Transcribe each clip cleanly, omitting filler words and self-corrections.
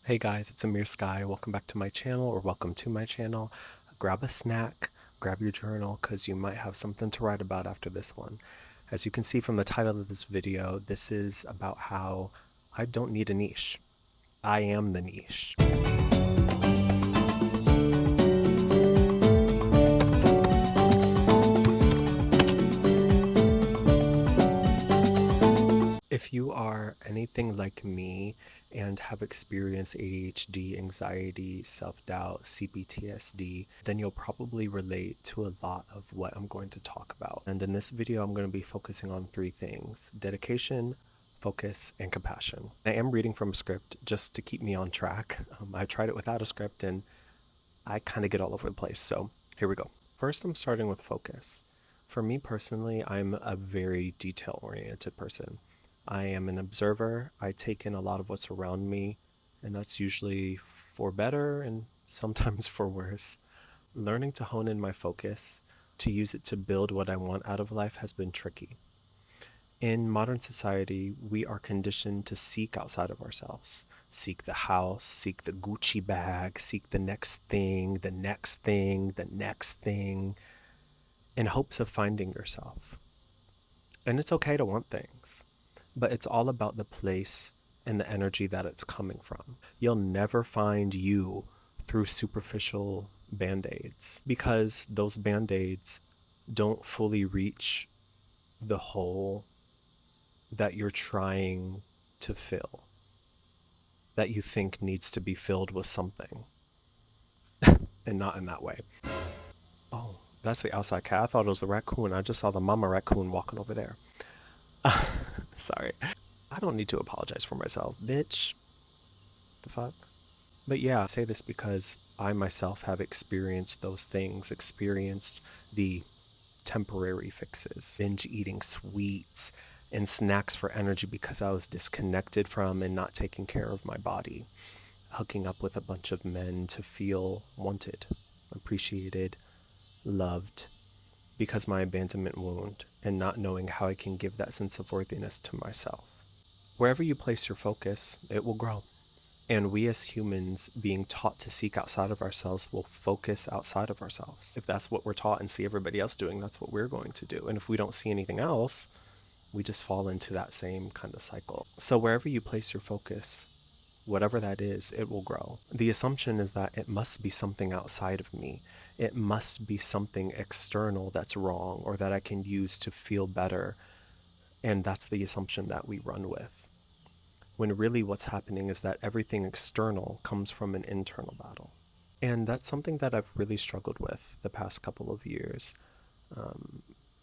Hey guys, it's AmirSky. Welcome back to my channel, or welcome to my channel. Grab a snack, grab your journal, because you might have something to write about after this one. As you can see from the title of this video, this is about how I don't need a niche. I am the niche. If you are anything like me and have experienced ADHD, anxiety, self-doubt, CPTSD, then you'll probably relate to a lot of what I'm going to talk about. And in this video, I'm going to be focusing on three things: dedication, focus, and compassion. I am reading from a script just to keep me on track. I tried it without a script and I kind of get all over the place. So here we go. First, I'm starting with focus. For me personally, I'm a very detail-oriented person. I am an observer. I take in a lot of what's around me, and that's usually for better and sometimes for worse. Learning to hone in my focus, to use it to build what I want out of life, has been tricky. In modern society, we are conditioned to seek outside of ourselves. Seek the house, seek the Gucci bag, seek the next thing, the next thing, the next thing, in hopes of finding yourself. And it's okay to want things, but it's all about the place and the energy that it's coming from. You'll never find you through superficial band-aids, because those band-aids don't fully reach the hole that you're trying to fill, that you think needs to be filled with something, and not in that way. Oh, that's the outside cat. I thought it was the raccoon. I just saw the mama raccoon walking over there. Sorry. I don't need to apologize for myself, bitch. The fuck? But yeah, I say this because I myself have experienced those things, experienced the temporary fixes, binge eating sweets and snacks for energy because I was disconnected from and not taking care of my body, hooking up with a bunch of men to feel wanted, appreciated, loved, because my abandonment wound, and not knowing how I can give that sense of worthiness to myself. Wherever you place your focus, it will grow. And we as humans, being taught to seek outside of ourselves, will focus outside of ourselves. If that's what we're taught and see everybody else doing, that's what we're going to do. And if we don't see anything else, we just fall into that same kind of cycle. So wherever you place your focus, whatever that is, it will grow. The assumption is that it must be something outside of me. It must be something external that's wrong, or that I can use to feel better. And that's the assumption that we run with. When really what's happening is that everything external comes from an internal battle. And that's something that I've really struggled with the past couple of years.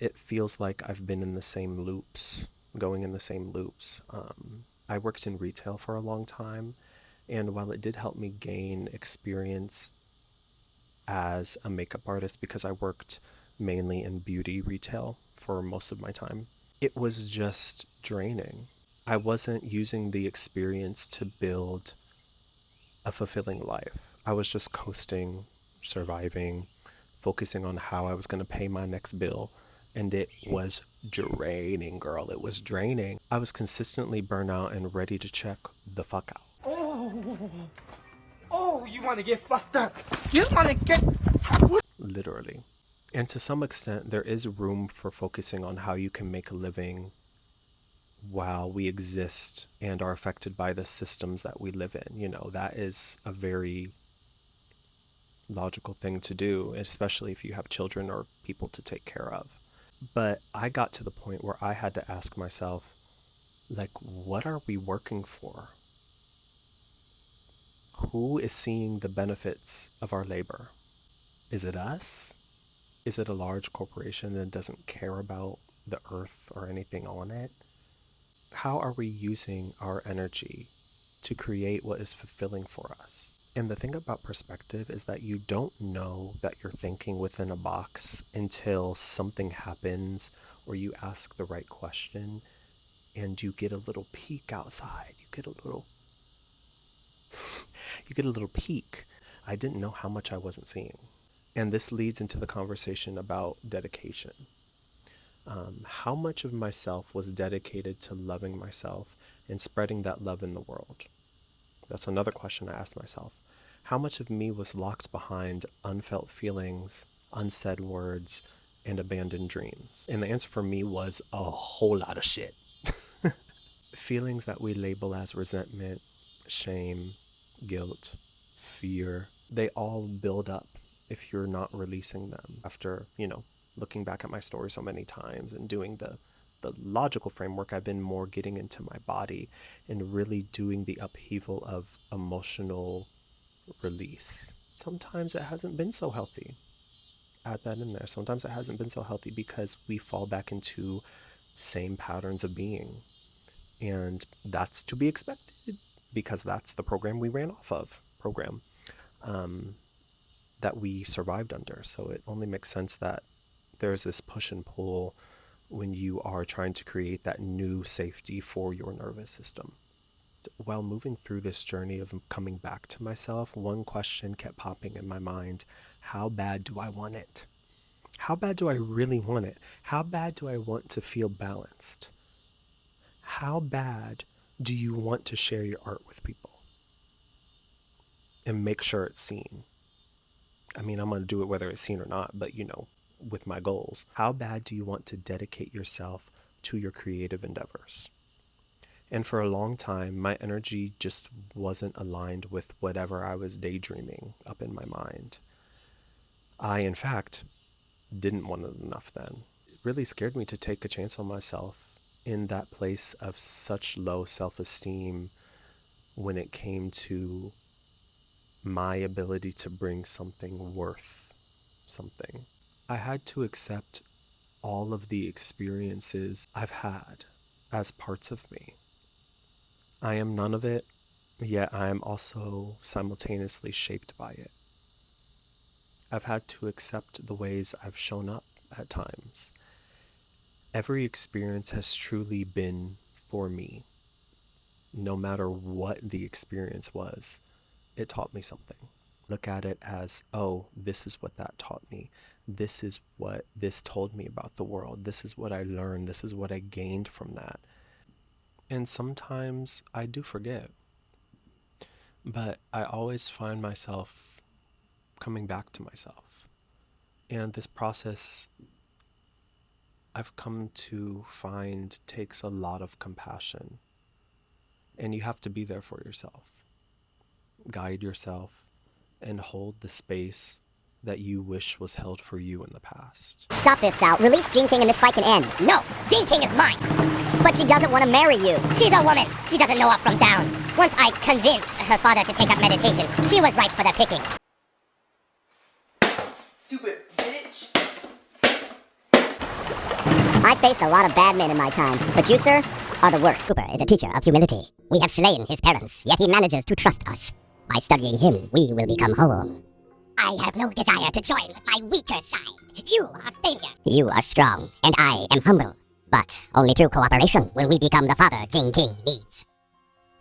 It feels like I've been in the same loops, going in the same loops. I worked in retail for a long time, and while it did help me gain experience as a makeup artist, because I worked mainly in beauty retail for most of my time, it was just draining. I wasn't using the experience to build a fulfilling life. I was just coasting, surviving, focusing on how I was going to pay my next bill. And it was draining, girl. It was draining. I was consistently burnt out and ready to check the fuck out. Oh, you want to get fucked up. You want to get... Literally. And to some extent, there is room for focusing on how you can make a living while we exist and are affected by the systems that we live in. You know, that is a very logical thing to do, especially if you have children or people to take care of. But I got to the point where I had to ask myself, like, what are we working for? Who is seeing the benefits of our labor? Is it us? Is it a large corporation that doesn't care about the earth or anything on it? How are we using our energy to create what is fulfilling for us? And the thing about perspective is that you don't know that you're thinking within a box until something happens, or you ask the right question and you get a little peek outside. You get a little peek. I didn't know how much I wasn't seeing. And this leads into the conversation about dedication. How much of myself was dedicated to loving myself and spreading that love in the world? That's another question I asked myself. How much of me was locked behind unfelt feelings, unsaid words, and abandoned dreams? And the answer for me was a whole lot of shit. Feelings that we label as resentment, shame, guilt, fear, they all build up if you're not releasing them. After, looking back at my story so many times and doing the logical framework, I've been more getting into my body and really doing the upheaval of emotional release. Sometimes it hasn't been so healthy. Add that in there. Sometimes it hasn't been so healthy because we fall back into same patterns of being. And that's to be expected because that's the program we ran off of, that we survived under. So it only makes sense that there's this push and pull when you are trying to create that new safety for your nervous system. While moving through this journey of coming back to myself, one question kept popping in my mind. How bad do I want it? How bad do I really want it? How bad do I want to feel balanced? How bad do you want to share your art with people and make sure it's seen? I mean, I'm going to do it whether it's seen or not, but with my goals. How bad do you want to dedicate yourself to your creative endeavors? And for a long time, my energy just wasn't aligned with whatever I was daydreaming up in my mind. I, in fact, didn't want it enough then. It really scared me to take a chance on myself in that place of such low self-esteem when it came to my ability to bring something worth something. I had to accept all of the experiences I've had as parts of me. I am none of it, yet I am also simultaneously shaped by it. I've had to accept the ways I've shown up at times. Every experience has truly been for me. No matter what the experience was, it taught me something. Look at it as, oh, this is what that taught me. This is what this told me about the world. This is what I learned. This is what I gained from that. And sometimes I do forget. But I always find myself coming back to myself. And this process, I've come to find, takes a lot of compassion. And you have to be there for yourself. Guide yourself and hold the space that you wish was held for you in the past. Stop this, Sal. Release Gene King and this fight can end. No, Gene King is mine. But she doesn't want to marry you. She's a woman. She doesn't know up from down. Once I convinced her father to take up meditation, she was ripe for the picking. Stupid bitch. I faced a lot of bad men in my time, but you, sir, are the worst. Cooper is a teacher of humility. We have slain his parents, yet he manages to trust us. By studying him, we will become whole. I have no desire to join my weaker side. You are failure. You are strong, and I am humble. But only through cooperation will we become the father Jing King needs.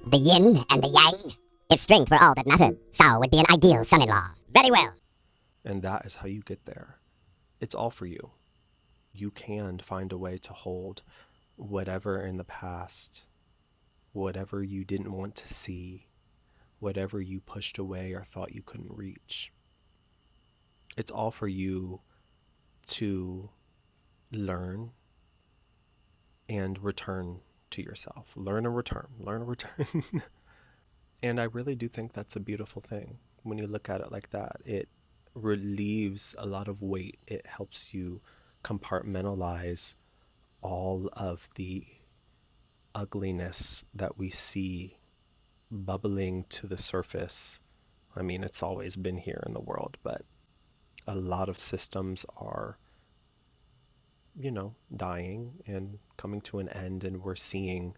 The yin and the yang. If strength were all that mattered, Sao would be an ideal son-in-law. Very well. And that is how you get there. It's all for you. You can find a way to hold whatever in the past, whatever you didn't want to see, whatever you pushed away or thought you couldn't reach. It's all for you to learn and return to yourself. Learn and return. Learn and return. And I really do think that's a beautiful thing. When you look at it like that, it relieves a lot of weight. It helps you compartmentalize all of the ugliness that we see bubbling to the surface. I mean, it's always been here in the world, but a lot of systems are, dying and coming to an end, and we're seeing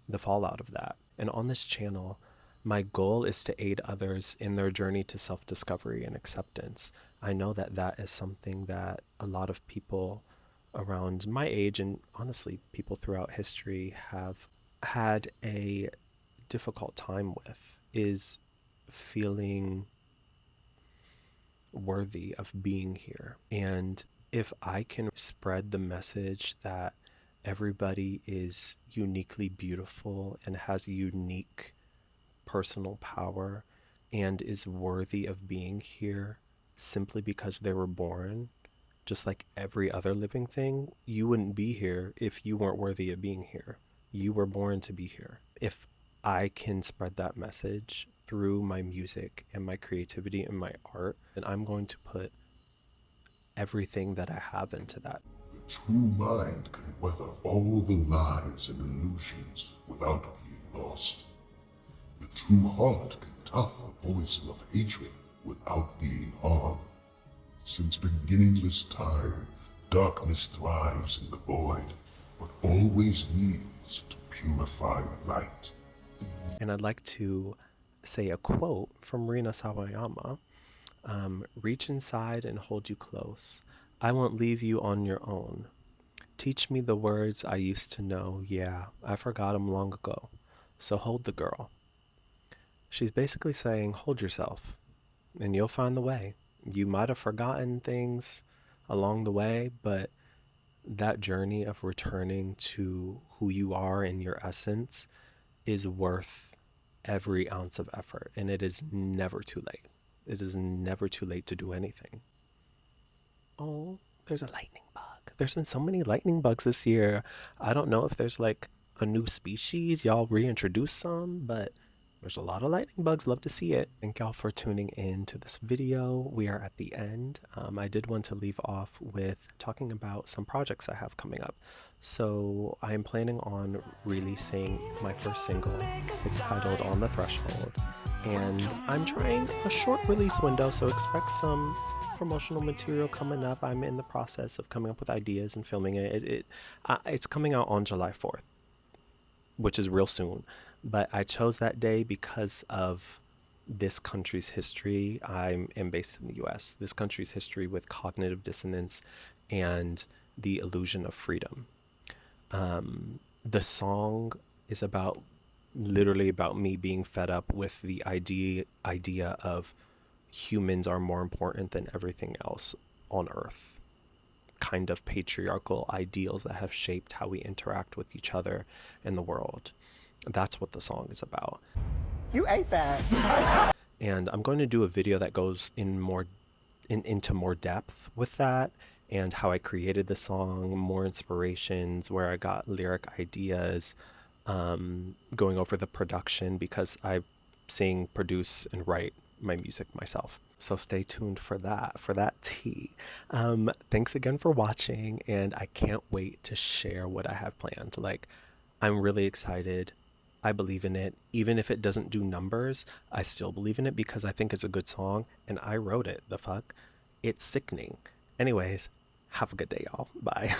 the fallout of that. And on this channel, my goal is to aid others in their journey to self-discovery and acceptance. I know that that is something that a lot of people around my age, and honestly, people throughout history, have had a difficult time with, is feeling worthy of being here. And if I can spread the message that everybody is uniquely beautiful and has unique personal power and is worthy of being here simply because they were born, just like every other living thing, you wouldn't be here if you weren't worthy of being here. You were born to be here. If I can spread that message through my music and my creativity and my art, then I'm going to put everything that I have into that. The true mind can weather all the lies and illusions without being lost. The true heart can tough the poison of hatred without being harmed. Since beginningless time, darkness thrives in the void, but always yields to purifying light. And I'd like to say a quote from Rina Sawayama. Reach inside and hold you close. I won't leave you on your own. Teach me the words I used to know. Yeah, I forgot 'em long ago. So hold the girl. She's basically saying, hold yourself, and you'll find the way. You might have forgotten things along the way, but that journey of returning to who you are in your essence is worth every ounce of effort, and it is never too late. It is never too late to do anything. Oh, there's a lightning bug. There's been so many lightning bugs this year. I don't know if there's like a new species. Y'all reintroduce some, but there's a lot of lightning bugs. Love to see it. Thank y'all for tuning in to this video. We are at the end. I did want to leave off with talking about some projects I have coming up. So I am planning on releasing my first single. It's titled On the Threshold. And I'm trying a short release window, so expect some promotional material coming up. I'm in the process of coming up with ideas and filming it. It's coming out on July 4th, which is real soon. But I chose that day because of this country's history. I am based in the US. This country's history with cognitive dissonance and the illusion of freedom. The song is literally about me being fed up with the idea of humans are more important than everything else on earth. Kind of patriarchal ideals that have shaped how we interact with each other in the world. That's what the song is about. You ate that. And I'm going to do a video that goes into more depth with that, and how I created the song, more inspirations, where I got lyric ideas, going over the production, because I sing, produce, and write my music myself. So stay tuned for that tea. Thanks again for watching, and I can't wait to share what I have planned. Like, I'm really excited. I believe in it. Even if it doesn't do numbers, I still believe in it because I think it's a good song, and I wrote it. The fuck? It's sickening. Anyways, have a good day, y'all. Bye.